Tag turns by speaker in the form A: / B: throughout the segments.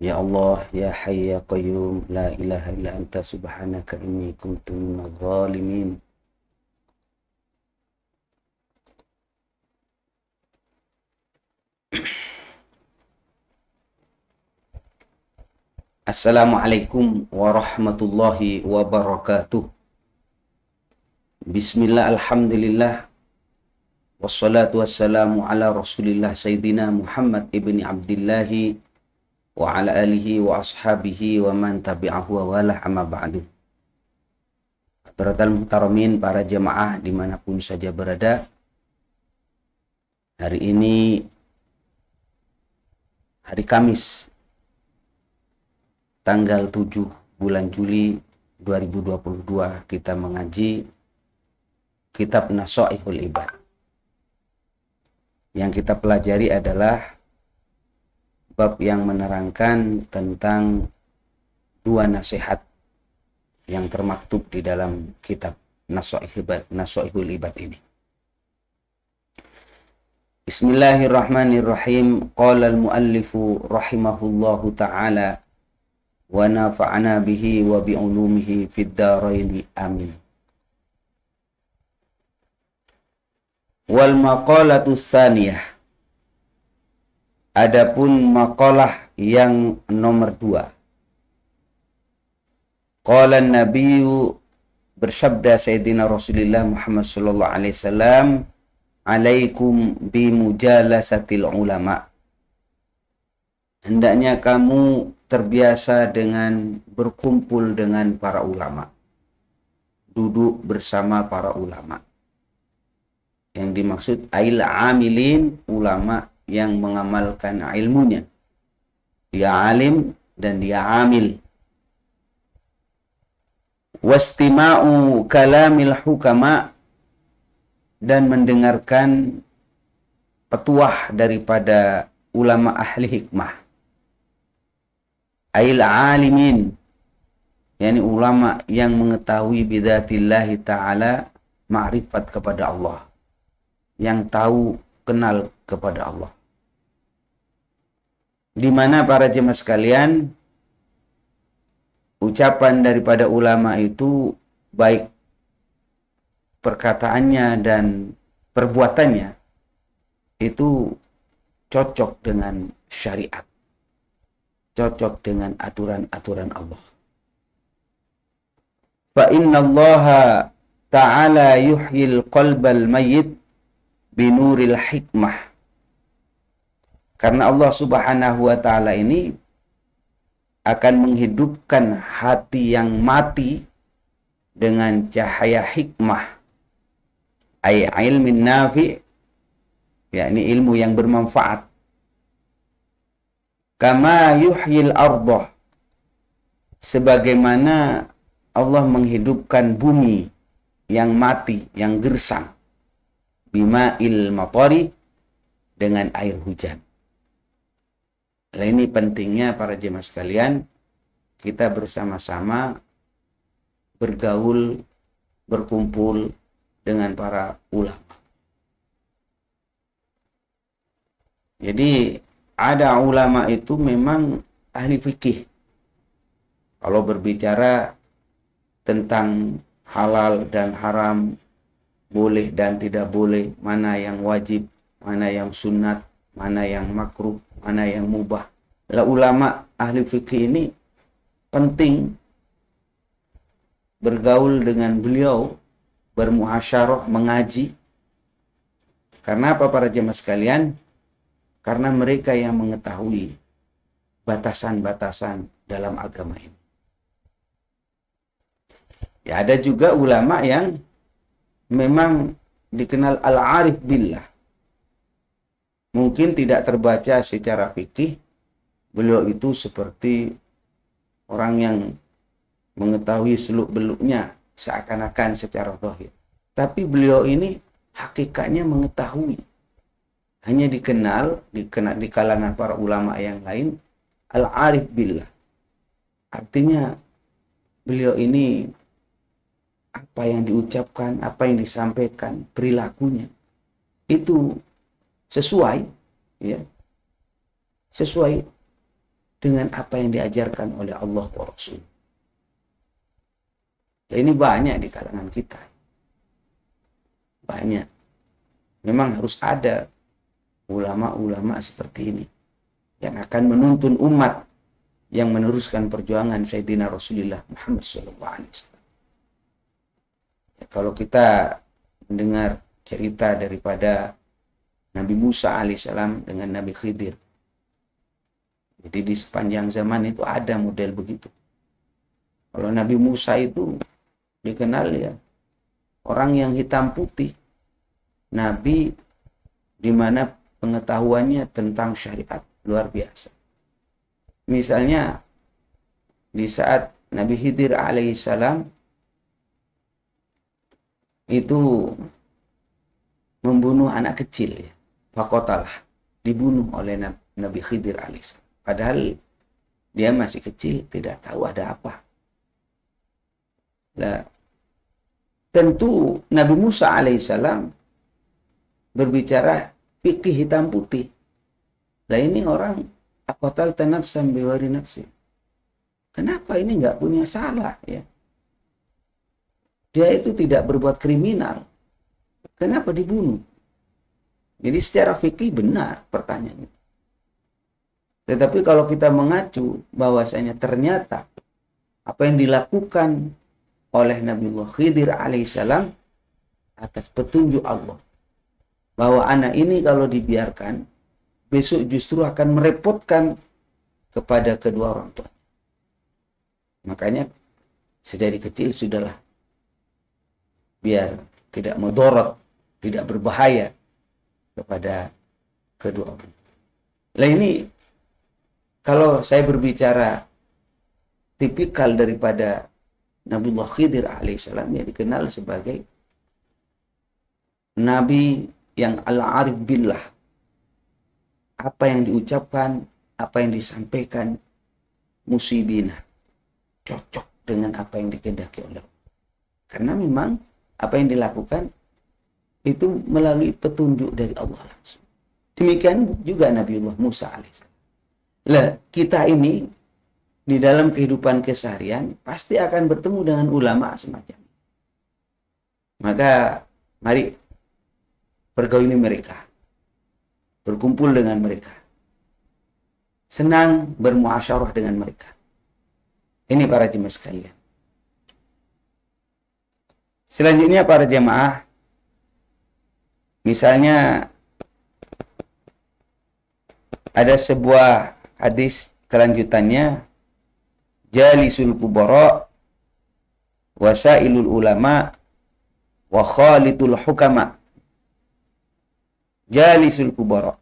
A: Ya Allah, ya Hayy ya Qayyum, la ilaha illa anta subhanaka inni kuntu minadh dhalimin. Assalamualaikum warahmatullahi wabarakatuh. Bismillah, alhamdulillah, wassalatu wassalamu ala rasulillah Sayyidina Muhammad ibni Abdillahi wa ala alihi wa ashabihi wa man tabi'ahu wa wala amma ba'du. Hadirin muhtaramin, para jemaah dimanapun saja berada, hari ini hari Kamis tanggal 7 bulan Juli 2022 kita mengaji kitab Nasaihul Ibad. Yang kita pelajari adalah bab yang menerangkan tentang dua nasihat yang termaktub di dalam kitab Nasaihul Ibad ini. Bismillahirrahmanirrahim. Qala al-muallifu rahimahullahu ta'ala wa nafa'ana bihi wa bi'ulumihi fid dharaini amin. Wal maqalatu tsaniyah. Adapun maqalah yang nomor 2. Qala an-nabiyyu, bersabda Sayyidina Rasulullah Muhammad sallallahu alaihi wasallam, alaikum bi mujalasatil ulama. Hendaknya kamu terbiasa dengan berkumpul dengan para ulama. Duduk bersama para ulama. Yang dimaksud ail amilin, ulama yang mengamalkan ilmunya. Dia alim dan dia amil. Wastima'u kalamil hukama, dan mendengarkan petuah daripada ulama ahli hikmah. Ail alimin, yakni ulama yang mengetahui bidzatillahi ta'ala, ma'rifat kepada Allah, yang tahu kenal kepada Allah. Di mana para jemaah sekalian, ucapan daripada ulama itu baik perkataannya dan perbuatannya itu cocok dengan syariat, cocok dengan aturan-aturan Allah. Fa innallaha ta'ala yuhyil qalbal mayyit binuril hikmah. Karena Allah subhanahu wa ta'ala ini akan menghidupkan hati yang mati dengan cahaya hikmah. Ay ilmin nafi, yakni ilmu yang bermanfaat. Kama yuhyil ardah, sebagaimana Allah menghidupkan bumi yang mati, yang gersang. Bima'il matari, dengan air hujan. Nah, ini pentingnya para jemaah sekalian, kita bersama-sama bergaul, berkumpul dengan para ulama. Jadi ada ulama itu memang ahli fikih. Kalau berbicara tentang halal dan haram, boleh dan tidak boleh, mana yang wajib, mana yang sunat, mana yang makruh, mana yang mubah. Lah ulama ahli fikih ini penting bergaul dengan beliau, bermuasyarah, mengaji. Karena apa para jemaah sekalian? Karena mereka yang mengetahui batasan-batasan dalam agama ini. Ya, ada juga ulama yang memang dikenal al-arif billah. Mungkin tidak terbaca secara fikih, beliau itu seperti orang yang mengetahui seluk-beluknya seakan-akan secara zahir. Tapi beliau ini hakikatnya mengetahui. Hanya dikenal di kalangan para ulama yang lain al-arif billah. Artinya beliau ini apa yang diucapkan, apa yang disampaikan, perilakunya itu sesuai, ya, sesuai dengan apa yang diajarkan oleh Allah wa Rasul. Ini banyak di kalangan kita. Banyak. Memang harus ada ulama-ulama seperti ini yang akan menuntun umat yang meneruskan perjuangan Sayyidina Rasulullah Muhammad SAW. Ya, kalau kita mendengar cerita daripada Nabi Musa alaihissalam dengan Nabi Khidir, jadi di sepanjang zaman itu ada model begitu. Kalau Nabi Musa itu dikenal ya orang yang hitam putih, Nabi di mana pengetahuannya tentang syariat luar biasa. Misalnya di saat Nabi Khidir alaihissalam itu membunuh anak kecil, ya, fakotalah, dibunuh oleh Nabi Khidir alaihissalam. Padahal dia masih kecil, tidak tahu ada apa. Nah, tentu Nabi Musa alaihissalam berbicara fikih hitam putih. Lah ini orang aqatal tanafsan biwari nafsi. Kenapa ini nggak punya salah ya? Dia itu tidak berbuat kriminal. Kenapa dibunuh? Jadi secara fikih benar pertanyaannya. Tetapi kalau kita mengacu bahwasanya ternyata apa yang dilakukan oleh Nabiullah Khidir alaihissalam atas petunjuk Allah, bahwa anak ini kalau dibiarkan besok justru akan merepotkan kepada kedua orang tua. Makanya sedari kecil sudahlah, biar tidak mudorot, tidak berbahaya kepada kedua orang tua. Nah ini kalau saya berbicara tipikal daripada Nabiullah Khidir alaihissalam, yang dikenal sebagai Nabi yang al-arif billah. Apa yang diucapkan, apa yang disampaikan, musibina, cocok dengan apa yang dikehendaki oleh Allah. Karena memang apa yang dilakukan itu melalui petunjuk dari Allah langsung. Demikian juga Nabiullah Musa alaihissalam. Lah, kita ini di dalam kehidupan keseharian pasti akan bertemu dengan ulama semacam ini. Maka mari pergauli mereka, berkumpul dengan mereka, senang bermuasyarah dengan mereka. Ini para jemaah sekalian. Selanjutnya para jemaah, misalnya ada sebuah hadis kelanjutannya, jalisul kubara wasailul ulama wa khalitul hukama. Jalisul kubara,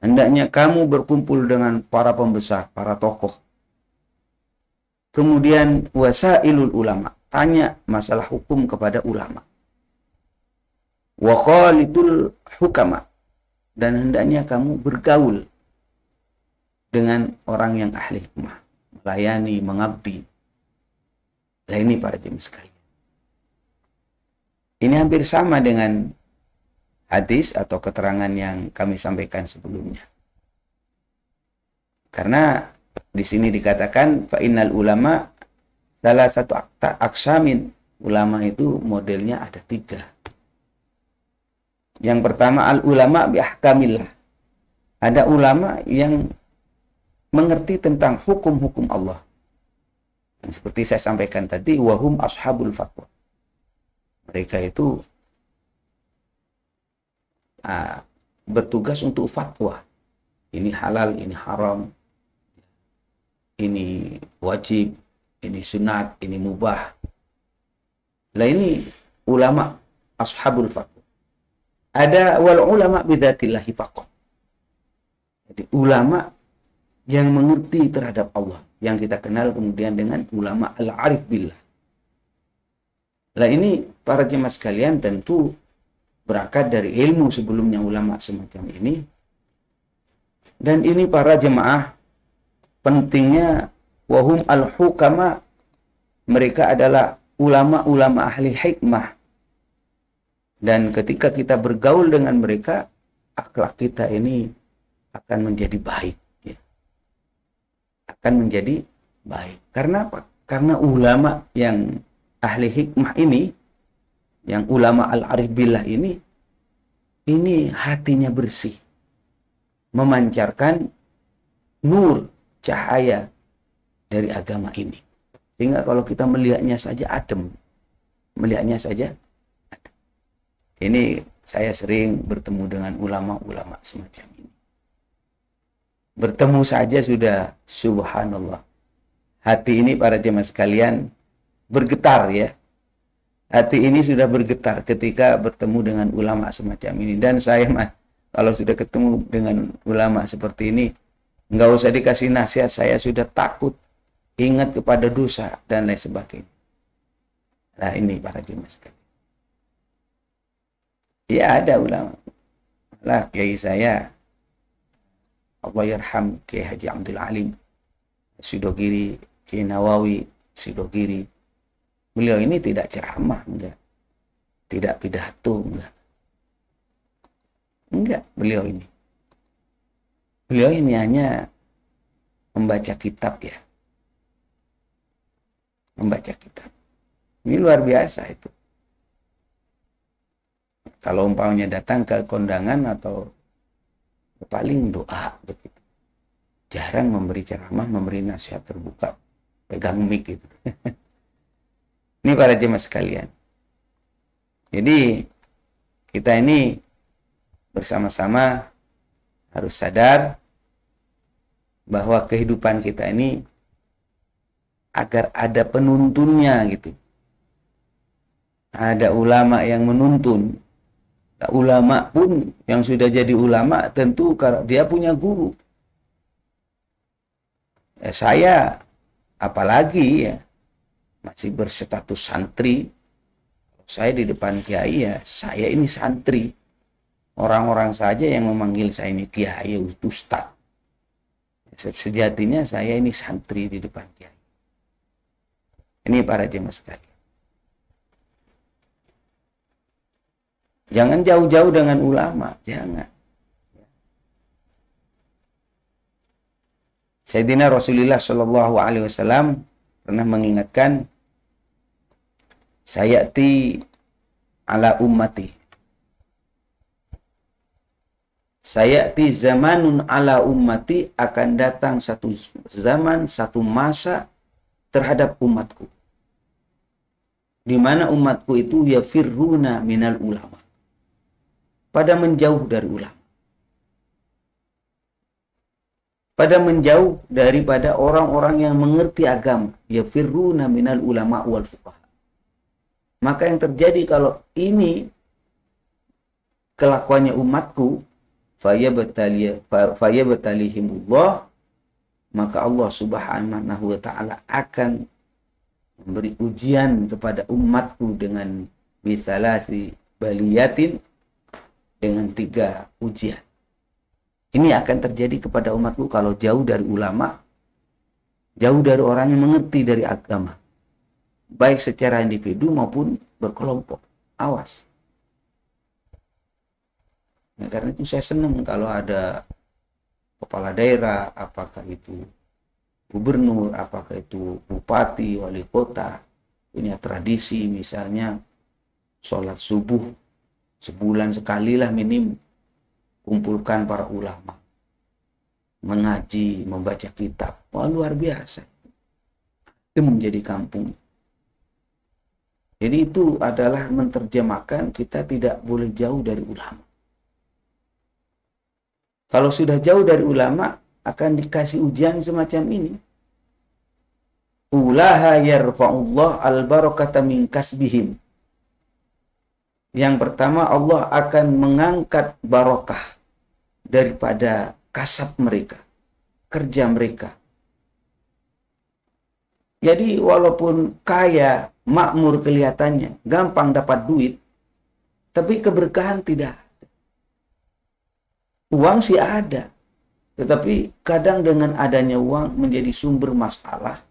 A: hendaknya kamu berkumpul dengan para pembesar, para tokoh. Kemudian wasailul ulama, tanya masalah hukum kepada ulama. Wa khalitul hukama, dan hendaknya kamu bergaul dengan orang yang ahli hikmah, melayani, mengabdi. Nah ini para jemaah sekalian. Ini hampir sama dengan hadis atau keterangan yang kami sampaikan sebelumnya. Karena di sini dikatakan fa innal ulama salah satu aksamin. Ulama itu modelnya ada 3. Yang pertama al ulama bi ahkamillah. Ada ulama yang mengerti tentang hukum-hukum Allah. Dan seperti saya sampaikan tadi, wahum ashabul fatwa. Mereka itu bertugas untuk fatwa. Ini halal, ini haram, ini wajib, ini sunat, ini mubah. Lah ini ulama ashabul fatwa. Ada wal ulama bidzatillahi faqat. Jadi ulama yang mengerti terhadap Allah, yang kita kenal kemudian dengan ulama al-arif billah. Lah ini para jemaah sekalian tentu berangkat dari ilmu sebelumnya ulama semacam ini. Dan ini para jemaah pentingnya wahum al-hukama, mereka adalah ulama-ulama ahli hikmah. Dan ketika kita bergaul dengan mereka, akhlak kita ini akan menjadi baik. Ya. akan menjadi baik. Karena apa? Karena ulama yang ahli hikmah ini, yang ulama al-arif billah ini hatinya bersih, memancarkan nur, cahaya dari agama ini. Sehingga kalau kita melihatnya saja adem, melihatnya saja adem. Ini saya sering bertemu dengan ulama-ulama semacam ini. Bertemu saja sudah subhanallah. Hati ini para jemaah sekalian bergetar ya. Hati ini sudah bergetar ketika bertemu dengan ulama semacam ini. Dan saya kalau sudah ketemu dengan ulama seperti ini, nggak usah dikasih nasihat, saya sudah takut, ingat kepada dosa dan lain sebagainya. Nah ini para jemaah sekalian. Ya ada ulama. Lah kiai saya, Allah yarham, Kiai Haji Abdul Alim Sidogiri, Kiai Nawawi Sidogiri. Beliau ini tidak ceramah, enggak. Tidak pidato, enggak. Enggak, beliau ini. Beliau ini hanya membaca kitab ya. Membaca kitab. Ini luar biasa itu. Kalau umpamanya datang ke kondangan atau paling doa begitu. Jarang memberi ceramah, memberi nasihat terbuka. Pegang mic gitu. Ini para jemaah sekalian. Jadi kita ini bersama-sama harus sadar bahwa kehidupan kita ini agar ada penuntunnya gitu. Ada ulama yang menuntun. Ulama pun yang sudah jadi ulama tentu kalau dia punya guru. Saya apalagi ya masih berstatus santri. Saya di depan kiai ya, saya ini santri. Orang-orang saja yang memanggil saya ini kiai, ustaz. Sejatinya saya ini santri di depan kiai. Ini para jemaah sekalian. Jangan jauh-jauh dengan ulama, jangan. Sayyidina Rasulullah Shallallahu Alaihi Wasallam pernah mengingatkan, sayati ala ummati, sayati zamanun ala ummati, akan datang satu zaman, satu masa terhadap umatku, di mana umatku itu yafirruna minal ulama, pada menjauh dari ulama, pada menjauh daripada orang-orang yang mengerti agama, yafirruna minal ulama wal fuqaha. Maka yang terjadi kalau ini kelakuannya umatku, fayabtalihimullah, maka Allah Subhanahu wa taala akan memberi ujian kepada umatku dengan misalasi baliyatin, dengan 3 ujian. Ini akan terjadi kepada umatku kalau jauh dari ulama, jauh dari orang yang mengerti dari agama, baik secara individu maupun berkelompok. Awas. Nah, karena itu saya senang kalau ada kepala daerah, apakah itu gubernur, apakah itu bupati, wali kota, punya tradisi misalnya sholat subuh sebulan sekali lah minim, kumpulkan para ulama, mengaji, membaca kitab. Wah, luar biasa. Itu menjadi kampung. Jadi itu adalah menerjemahkan kita tidak boleh jauh dari ulama. Kalau sudah jauh dari ulama, akan dikasih ujian semacam ini. Ulaha yarfa'ullah al-barakata min kasbihim. Yang pertama, Allah akan mengangkat barokah daripada kasab mereka, kerja mereka. Jadi walaupun kaya, makmur kelihatannya, gampang dapat duit, tapi keberkahan tidak ada. Uang sih ada, tetapi kadang dengan adanya uang menjadi sumber masalah,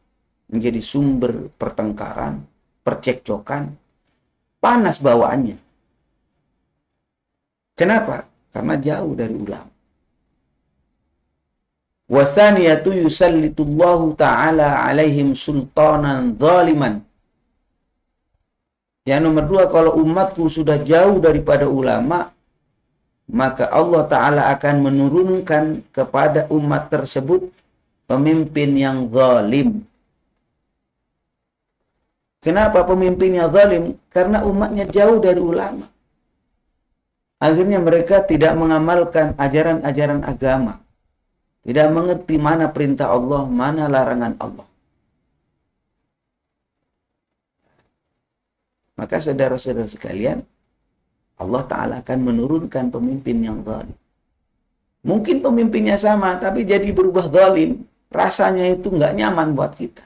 A: menjadi sumber pertengkaran, percekcokan, panas bawaannya. Kenapa? Karena jauh dari ulama. Wasaniyatu yusallitullahu ta'ala alaihim sultanan zaliman. Yang nomor dua, kalau umatku sudah jauh daripada ulama, maka Allah Ta'ala akan menurunkan kepada umat tersebut pemimpin yang zalim. Kenapa pemimpinnya zalim? Karena umatnya jauh dari ulama. Akhirnya mereka tidak mengamalkan ajaran-ajaran agama. Tidak mengerti mana perintah Allah, mana larangan Allah. Maka saudara-saudara sekalian, Allah Ta'ala akan menurunkan pemimpin yang zalim. Mungkin pemimpinnya sama, tapi jadi berubah zalim. Rasanya itu nggak nyaman buat kita.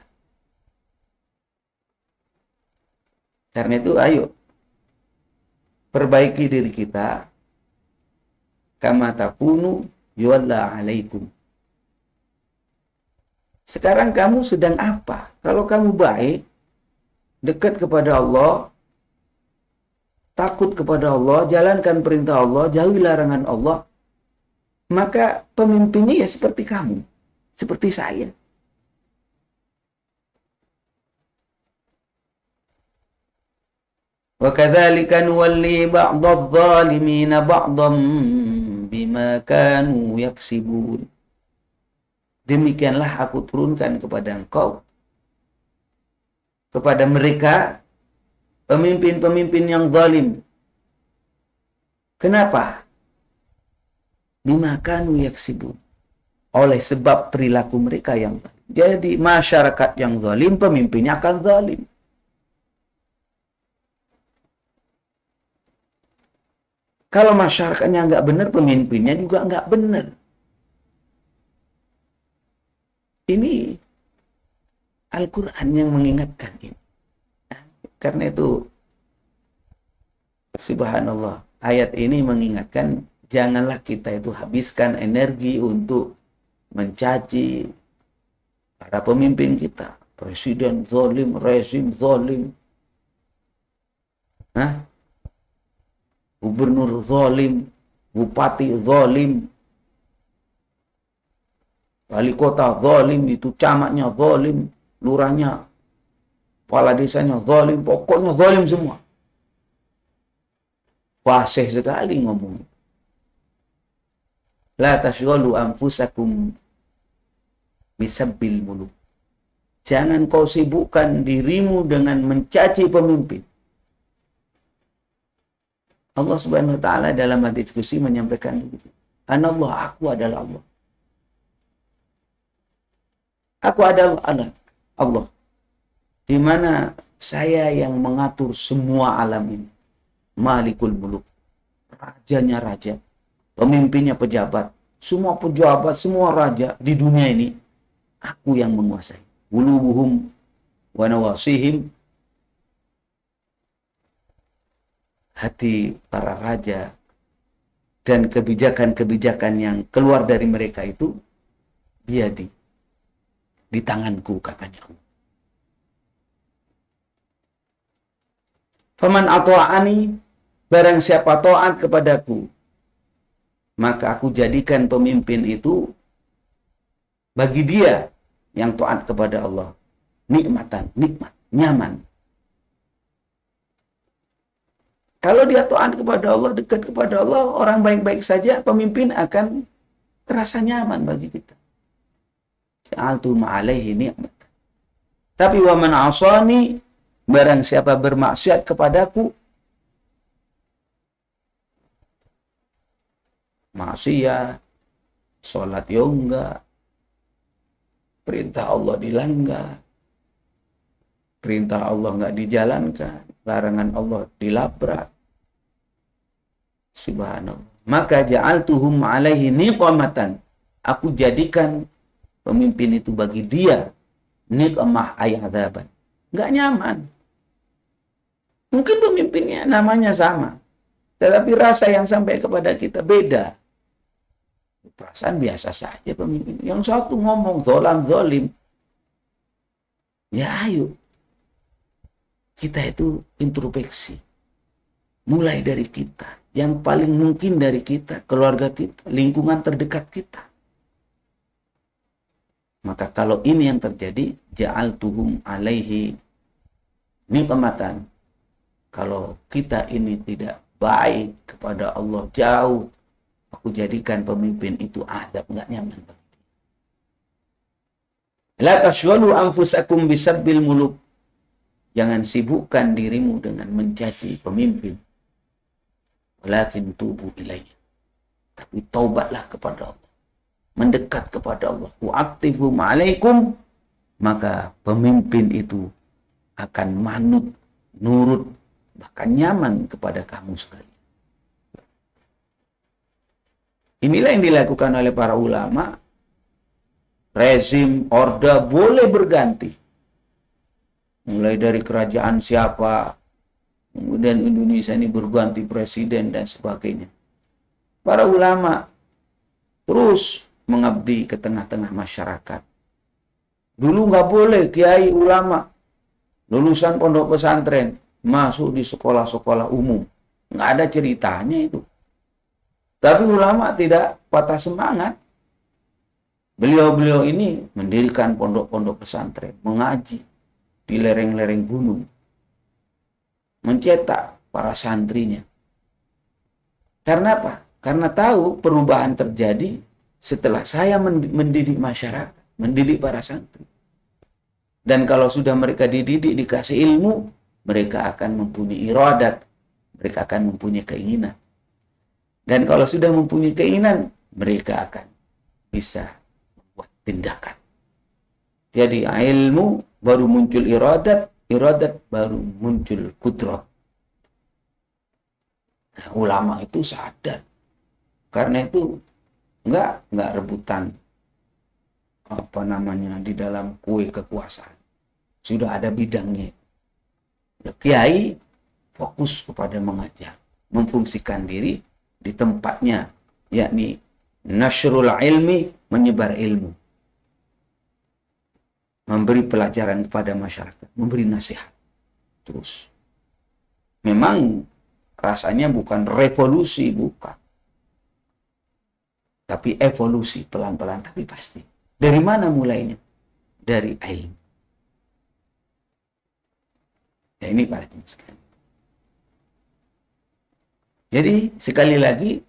A: Karena itu ayo, perbaiki diri kita. Kama takunu yuwalla alaikum. Sekarang kamu sedang apa? Kalau kamu baik, dekat kepada Allah, takut kepada Allah, jalankan perintah Allah, jauhi larangan Allah, maka pemimpinnya ya seperti kamu, seperti saya. Wa kadzalika nuwalli ba'dadh dhalimin ba'dhan bima kanu yaksibun. Demikianlah aku turunkan kepada engkau, kepada mereka, pemimpin-pemimpin yang zalim. Kenapa? Bima kanu yaksibun. Oleh sebab perilaku mereka yang zalim. Jadi masyarakat yang zalim, pemimpinnya akan zalim. Kalau masyarakatnya nggak benar, pemimpinnya juga nggak benar. Ini Al-Quran yang mengingatkan ini. Karena itu, subhanallah, ayat ini mengingatkan, janganlah kita itu habiskan energi untuk mencaci para pemimpin kita. Presiden zalim, rezim zalim. Gubernur zalim, bupati zalim, wali kota zalim, itu camatnya zalim, lurahnya, kepala desanya zalim, pokoknya zalim semua. Fasih sekali ngomong. La tashghalu anfusakum bisabbil muluk. Jangan kau sibukkan dirimu dengan mencaci pemimpin. Allah Subhanahu wa taala dalam hadis qudsi menyampaikan begitu. Anallah, aku adalah Allah. Aku adalah Allah. Di mana saya yang mengatur semua alam ini. Malikul muluk. Rajanya raja. Pemimpinnya pejabat. Semua pejabat, semua raja di dunia ini. Aku yang menguasai. Wulubuhum wa nawasihim. Hati para raja dan kebijakan-kebijakan yang keluar dari mereka itu biadi, di tanganku, katanya Allah. Faman ata'ani, barang siapa taat kepadaku, maka aku jadikan pemimpin itu bagi dia yang taat kepada Allah nikmatan, nikmat, nyaman. Kalau dia taat kepada Allah, dekat kepada Allah, orang baik-baik saja, pemimpin akan terasa nyaman bagi kita. Ja'altu ma'alaihi ni'mat. Tapi wa man 'asani, barang siapa bermaksiat kepadaku, maksiat, sholat yoga, perintah Allah dilanggar, perintah Allah nggak dijalankan, larangan Allah dilabrak. Subhanallah. Maka ja'altuhum 'alaihi niqamatan. Aku jadikan pemimpin itu bagi dia niqmah ayadzaban. Nggak nyaman. Mungkin pemimpinnya namanya sama, tetapi rasa yang sampai kepada kita beda. Perasaan biasa saja pemimpin. Yang satu ngomong zolim. Ya ayo, kita itu introspeksi. Mulai dari kita. Yang paling mungkin dari kita, keluarga kita, lingkungan terdekat kita. Maka kalau ini yang terjadi, ja'altuhum alaihi niqmatan. Kalau kita ini tidak baik kepada Allah, jauh, aku jadikan pemimpin itu adab, nggak nyaman. La tashghalu anfusakum bisabbil muluk. Jangan sibukkan dirimu dengan mencaci pemimpin. Walakin tubu ilayya. Tapi taubatlah kepada Allah. Mendekat kepada Allah. Wa'aktifum alaikum. Maka pemimpin itu akan manut, nurut, bahkan nyaman kepada kamu sekali. Inilah yang dilakukan oleh para ulama. Rezim, orde boleh berganti. Mulai dari kerajaan siapa, kemudian Indonesia ini berganti presiden dan sebagainya. Para ulama terus mengabdi ke tengah-tengah masyarakat. Dulu nggak boleh kiai ulama lulusan pondok pesantren masuk di sekolah-sekolah umum. Nggak ada ceritanya itu. Tapi ulama tidak patah semangat. Beliau-beliau ini mendirikan pondok-pondok pesantren, mengaji di lereng-lereng gunung, mencetak para santrinya. Karena apa? Karena tahu perubahan terjadi setelah saya mendidik masyarakat, mendidik para santri. Dan kalau sudah mereka dididik, dikasih ilmu, mereka akan mempunyai iradat, mereka akan mempunyai keinginan. Dan kalau sudah mempunyai keinginan, mereka akan bisa membuat tindakan. Jadi ilmu baru muncul iradat, iradat baru muncul kudrat. Nah, ulama itu sadar. Karena itu enggak rebutan di dalam kue kekuasaan. Sudah ada bidangnya. Kiai fokus kepada mengajar, memfungsikan diri di tempatnya, yakni nasrul ilmi, menyebar ilmu, memberi pelajaran kepada masyarakat, memberi nasihat. Terus memang rasanya bukan revolusi, bukan, tapi evolusi pelan-pelan, tapi pasti. Dari mana mulainya? Dari ilmu. Ya, ini para jemaah sekalian. Jadi sekali lagi,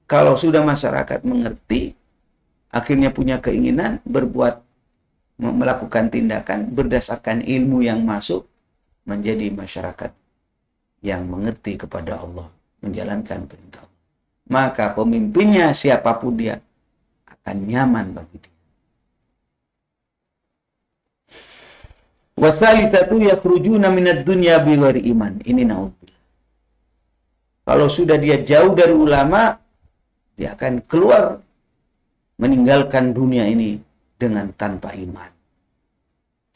A: kalau sudah masyarakat mengerti, akhirnya punya keinginan berbuat, melakukan tindakan berdasarkan ilmu yang masuk, menjadi masyarakat yang mengerti kepada Allah, menjalankan perintah Allah. Maka pemimpinnya siapapun dia akan nyaman bagi dia. Wasalisatu yakhrujuna minad dunya bighairi iman. Ini naudzubillah. Kalau sudah dia jauh dari ulama, dia akan keluar meninggalkan dunia ini dengan tanpa iman.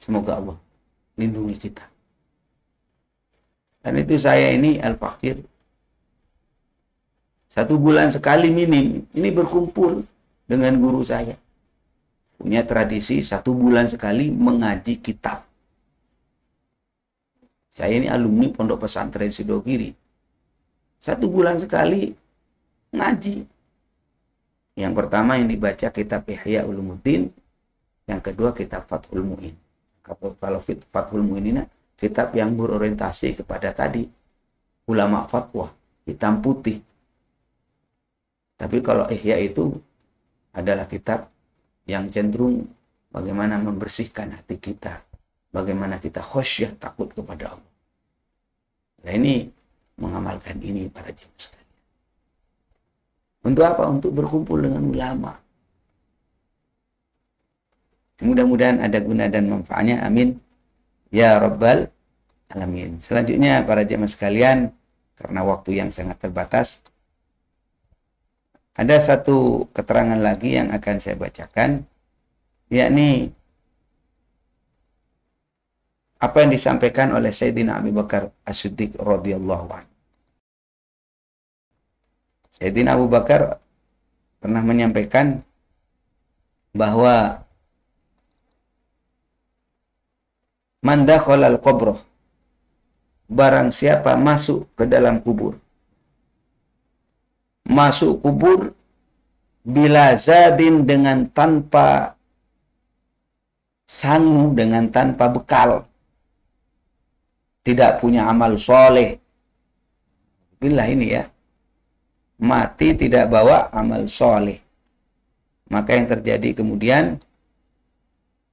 A: Semoga Allah lindungi kita. Dan itu saya ini al-fakir. 1 bulan sekali minim. Ini berkumpul dengan guru saya. Punya tradisi 1 bulan sekali mengaji kitab. Saya ini alumni Pondok Pesantren Sidogiri. 1 bulan sekali ngaji. Yang pertama yang dibaca kitab Ihya Ulumuddin. Yang kedua kitab Fathul Mu'in. Kalau Fathul Mu'in ini kitab yang berorientasi kepada tadi ulama fatwa, hitam putih. Tapi kalau Ihya itu adalah kitab yang cenderung bagaimana membersihkan hati kita, bagaimana kita khusyuk takut kepada Allah. Nah, ini mengamalkan ini para jemaah sekalian. Untuk apa? Untuk berkumpul dengan ulama. Mudah-mudahan ada guna dan manfaatnya. Amin. Ya Rabbal Alamin. Selanjutnya para jemaah sekalian, karena waktu yang sangat terbatas, ada satu keterangan lagi yang akan saya bacakan, yakni apa yang disampaikan oleh Sayyidina Abu Bakar As-Siddiq radhiyallahu anhu. Sayyidina Abu Bakar pernah menyampaikan bahwa man dakhalal qabr, barang siapa masuk ke dalam kubur, masuk kubur bila zadin, dengan tanpa sangu dengan tanpa bekal, tidak punya amal soleh. Billah ini ya, mati tidak bawa amal soleh. Maka yang terjadi kemudian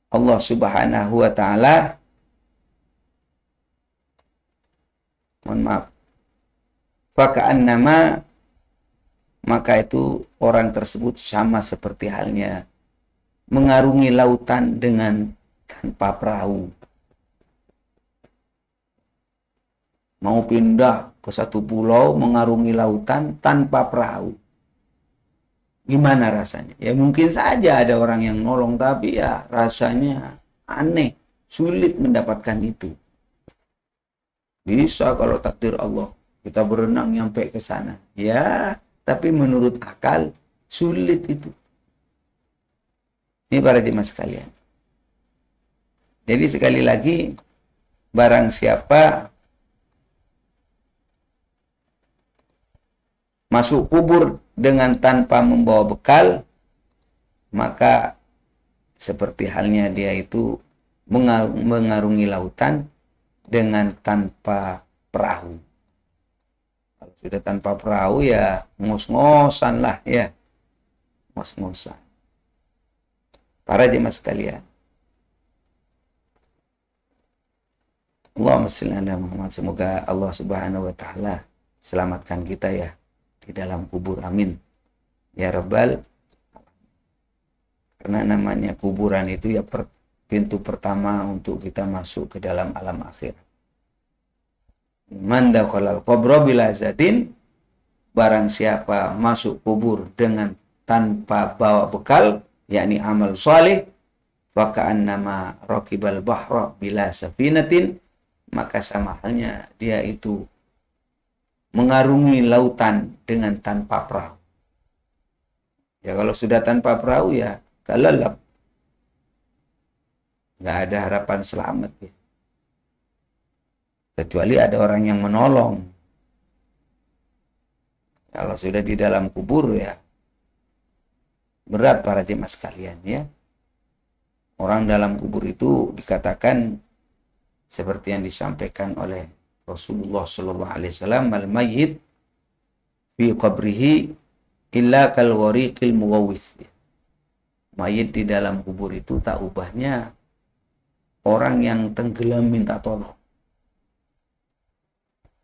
A: Allah Subhanahu wa Ta'ala, mohon maaf, faka'annama, maka itu orang tersebut sama seperti halnya mengarungi lautan dengan tanpa perahu. Mau pindah ke satu pulau mengarungi lautan tanpa perahu. Gimana rasanya? Ya mungkin saja ada orang yang nolong, tapi ya rasanya aneh, sulit mendapatkan itu. Bisa kalau takdir Allah kita berenang nyampe ke sana. Ya, tapi menurut akal sulit itu. Ini para jemaah sekalian. Jadi sekali lagi, barang siapa masuk kubur dengan tanpa membawa bekal, maka seperti halnya dia itu mengarungi lautan dengan tanpa perahu. Kalau sudah tanpa perahu ya ngos-ngosan lah ya. Ngos-ngosan. Para jemaah sekalian. Allahumma shalli ala Muhammad. Semoga Allah Subhanahu wa Ta'ala selamatkan kita ya di dalam kubur. Amin. Ya Rabbal. Karena namanya kuburan itu ya pintu pertama untuk kita masuk ke dalam alam akhir. Man dakhalal qabra bila zatin, barang siapa masuk kubur dengan tanpa bawa bekal, yakni amal saleh, fa ka'annama raqibal bahra bila safinatin, maka sama halnya dia itu mengarungi lautan dengan tanpa perahu. Ya kalau sudah tanpa perahu ya kelelap. Nggak ada harapan selamat ya. Kecuali ada orang yang menolong. Kalau sudah di dalam kubur ya berat para jemaah sekalian ya. Orang dalam kubur itu dikatakan seperti yang disampaikan oleh Rasulullah sallallahu alaihi wasallam, al mayyit fi qabrihi illa kal ghariqil mughawwis. Mayit di dalam kubur itu tak ubahnya orang yang tenggelam minta tolong.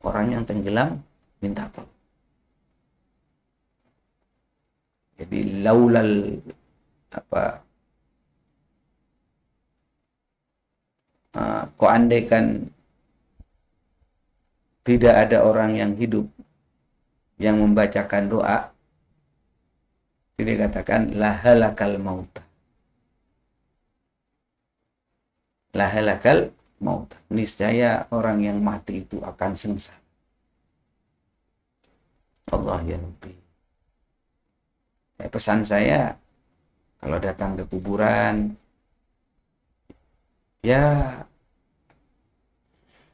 A: Orang yang tenggelam minta tolong. Jadi laulal kok andaikan tidak ada orang yang hidup yang membacakan doa, jadi katakan lahalakal mauta. Lahalakal mauta. Niscaya orang yang mati itu akan sengsara. Allah ya Rabbi. Pesan saya, kalau datang ke kuburan, ya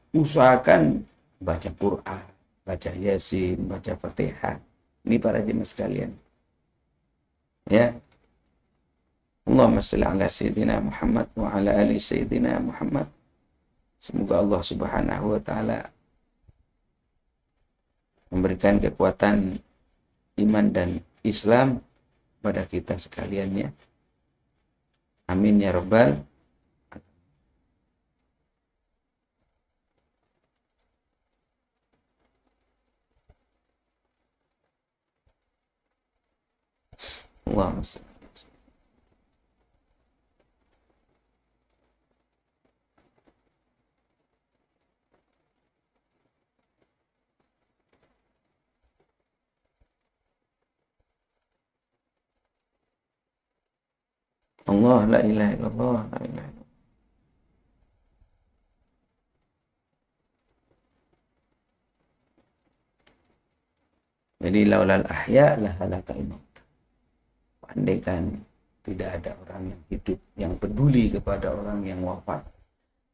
A: usahakan baca Quran, baca Yasin, baca Fatihah. Ini para jemaah sekalian. Ya. Allahumma shalli ala sayyidina Muhammad wa ala ali sayyidina Muhammad. Semoga Allah Subhanahu wa Ta'ala memberikan kekuatan iman dan Islam pada kita sekalian ya. Amin ya Rabbal. Allahumma shalli. Allah la ilaha illallah, la ilaha illallah. Jadi laulal ahya la halakal maut. Andaikan tidak ada orang yang hidup yang peduli kepada orang yang wafat,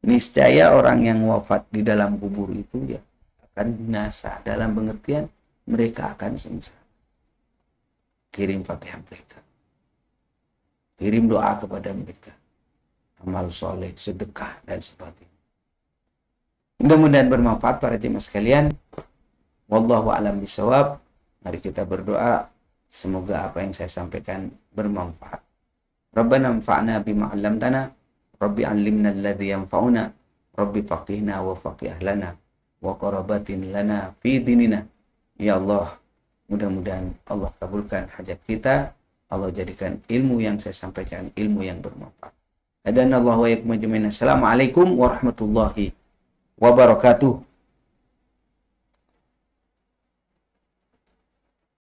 A: niscaya orang yang wafat di dalam kubur itu ya akan binasa, dalam pengertian mereka akan sengsara. Kirim Fatihah mereka, kirim doa kepada mereka. amal soleh, sedekah, dan sebagainya. Mudah-mudahan bermanfaat para jemaah sekalian. Wallahu a'lam bishawab. Mari kita berdoa. Semoga apa yang saya sampaikan bermanfaat. Rabbana anfa'na bima 'allamtana. Rabbi 'allimna alladhi yanfa'una. Rabbi faqihna wa faqih ahlana. Wa qarabatin lana fi dinina. Ya Allah, mudah-mudahan Allah kabulkan hajat kita. Allah jadikan ilmu yang saya sampaikan ilmu yang bermanfaat. Hadanallahu wa iyyakum ajmain. Assalamualaikum warahmatullahi wabarakatuh.